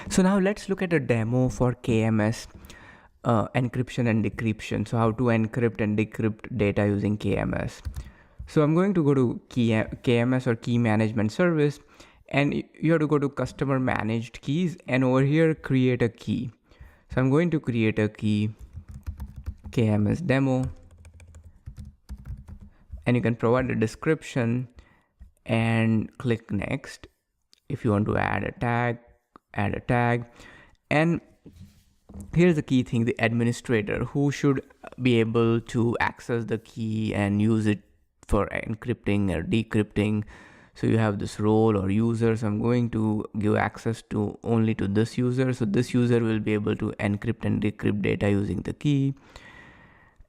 So now let's look at a demo for KMS encryption and decryption. So how to encrypt and decrypt data using KMS. So I'm going to go to KMS or key management service, and you have to go to customer managed keys, and over here create a key. So I'm going to create a key, KMS demo, and you can provide a description and click next. If you want to add a tag, and here's the key thing: the administrator who should be able to access the key and use it for encrypting or decrypting. So you have this role or user. So I'm going to give access to only to this user. So this user will be able to encrypt and decrypt data using the key,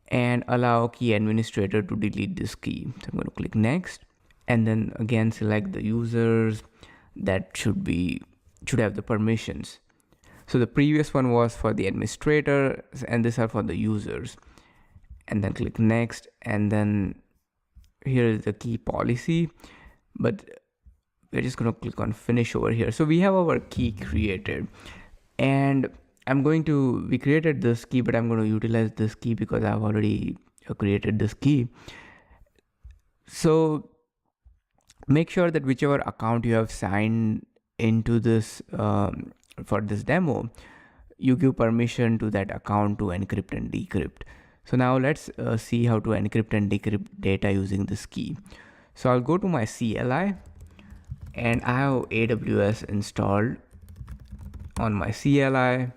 and allow key administrator to delete this key. So I'm going to click next, and then again select the users that should have the permissions. So the previous one was for the administrator, and these are for the users. And then click next, and then here is the key policy, but we're just going to click on finish over here. So we have our key created, and we created this key, but I'm going to utilize this key because I've already created this key. So make sure that whichever account you have signed into this for this demo, you give permission to that account to encrypt and decrypt. So now let's see how to encrypt and decrypt data using this key. So I'll go to my CLI, and I have AWS installed on my CLI,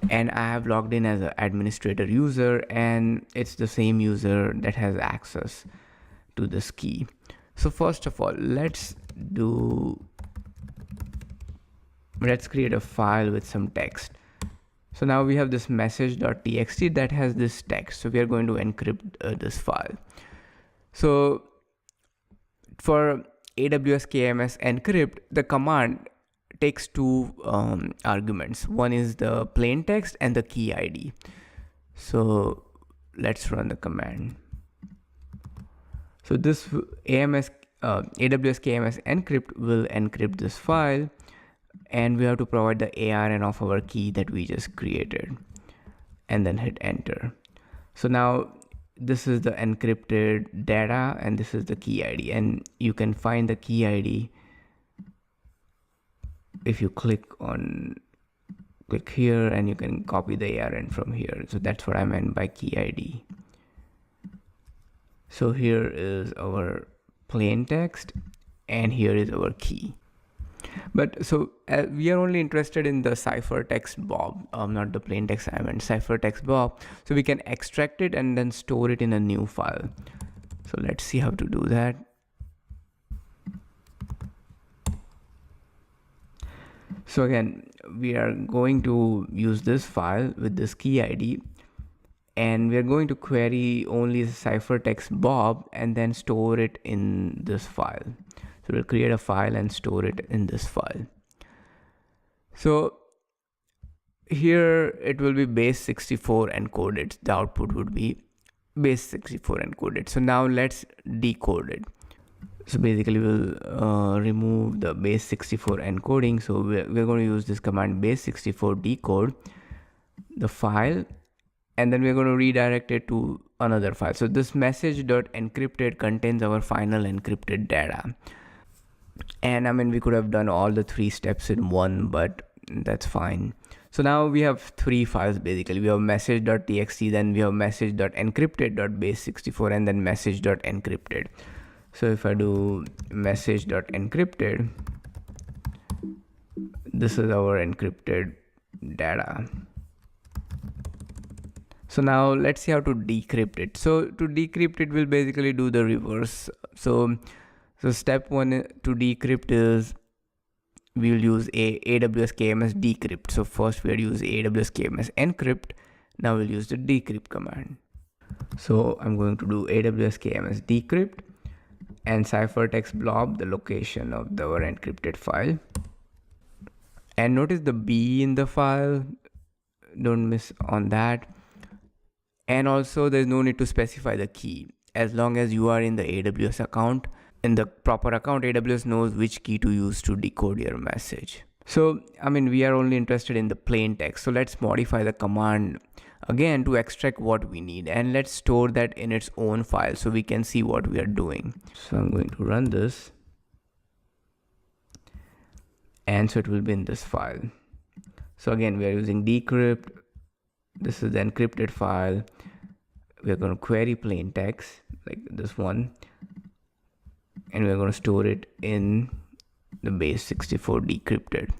and I have logged in as an administrator user, and it's the same user that has access to this key. So first of all, let's create a file with some text. So now we have this message.txt that has this text. So we are going to encrypt this file. So for AWS KMS encrypt, the command takes two arguments. One is the plain text and the key ID. So let's run the command. So this AWS KMS encrypt will encrypt this file, and we have to provide the ARN of our key that we just created, and then hit enter. So now this is the encrypted data, and this is the key ID, and you can find the key ID if you click here, and you can copy the ARN from here. So that's what I meant by key ID. So here is our plain text, and here is our key. But so we are only interested in the ciphertext Bob, not the plain text. I meant ciphertext Bob. So we can extract it and then store it in a new file. So let's see how to do that. So again, we are going to use this file with this key ID, and we are going to query only the ciphertext Bob and then store it in this file. So we'll create a file and store it in this file. So here it will be base 64 encoded. The output would be base 64 encoded. So now let's decode it. So basically we'll remove the base 64 encoding. So we're going to use this command base 64 decode the file, and then we're going to redirect it to another file. So this message.encrypted contains our final encrypted data. And I mean, we could have done all the three steps in one, but that's fine. So now we have three files basically. We have message.txt, then we have message.encrypted.base64, and then message.encrypted. So if I do message.encrypted, this is our encrypted data. So now let's see how to decrypt it. So to decrypt it, we'll basically do the reverse. So step one to decrypt is we will use AWS KMS decrypt. So first we'll use AWS KMS encrypt. Now we'll use the decrypt command. So I'm going to do AWS KMS decrypt and ciphertext blob, the location of our encrypted file. And notice the B in the file, don't miss on that. And also there's no need to specify the key. As long as you are in the AWS account, in the proper account, AWS knows which key to use to decode your message. So, we are only interested in the plain text. So let's modify the command again to extract what we need, and let's store that in its own file so we can see what we are doing. So I'm going to run this, and so it will be in this file. So again, we are using decrypt. This is the encrypted file. We are going to query plain text like this one, and we're going to store it in the base 64 decrypted.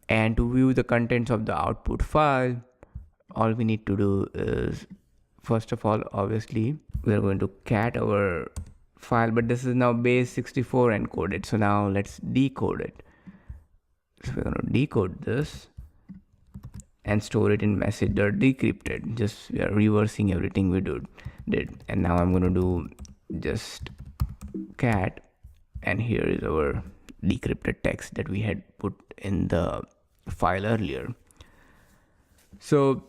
And to view the contents of the output file, all we need to do is, first of all, obviously we are going to cat our file, but this is now base 64 encoded. So now let's decode it. So we're going to decode this and store it in message.decrypted. Just we are reversing everything we did. And now I'm going to do just cat, and here is our decrypted text that we had put in the file earlier. So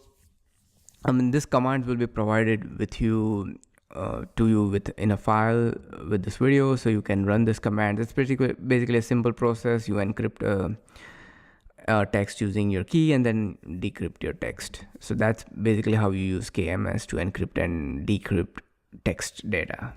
this command will be provided with you to you in a file with this video, so you can run this command. It's basically a simple process. You encrypt text using your key and then decrypt your text. So that's basically how you use KMS to encrypt and decrypt text data.